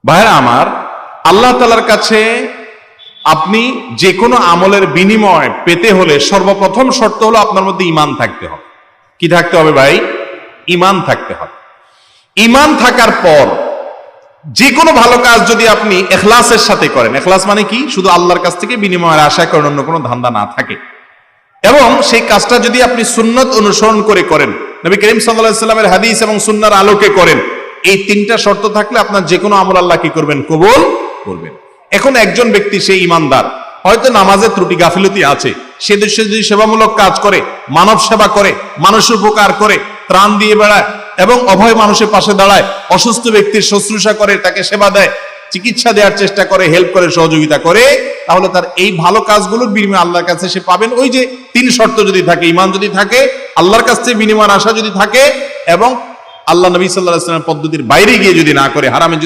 ভাইরা আমার, আল্লাহ তাআলার কাছে আপনি যে কোনো আমলের বিনিময় পেতে হলে সর্বপ্রথম শর্ত হলো আপনার মধ্যে ঈমান থাকতে হবে। কি থাকতে হবে ভাই? ঈমান থাকতে হবে। ঈমান থাকার পর যে কোনো ভালো কাজ যদি আপনি ইখলাসের সাথে করেন, ইখলাস মানে কি? শুধু আল্লাহর কাছ থেকে বিনিময়ের আশা করেন, অন্য কোনো ধান্দা না থাকে, এবং সেই কাজটা যদি আপনি সুন্নত অনুসরণ করে করেন, নবী করিম সাল্লাল্লাহু আলাইহি ওয়াসাল্লামের হাদিস এবং সুন্নাহর আলোকে করেন, এই তিনটা শর্ত থাকলে আপনার যে কোনো আমল আল্লাহ কি করবেন? কবুল করবেন। এখন একজন ব্যক্তি সে ঈমানদার, হয়তো নামাজের ত্রুটি গাফিলতি আছে, সে যদি সেবামূলক কাজ করে, মানব সেবা করে, মানুষের উপকার করে, ত্রাণ দিয়ে বেড়ায় এবং অভয় মানুষের পাশে দাঁড়ায়, অসুস্থ ব্যক্তির শুশ্রূষা করে, তাকে সেবা দেয়, চিকিৎসা দেওয়ার চেষ্টা করে, হেল্প করে, সহযোগিতা করে, তাহলে তার এই ভালো কাজগুলোর বিনিময়ে আল্লাহর কাছে সে পাবেন ওই যে তিন শর্ত যদি থাকে, ঈমান যদি থাকে, আল্লাহর কাছ থেকে বিনিময়ের আশা যদি থাকে, এবং আল্লাহ নবী সাল্লাল্লাহু আলাইহি ওয়াসাল্লামের পদ্ধতির বাইরে গিয়ে যদি না করে, হারামে যদি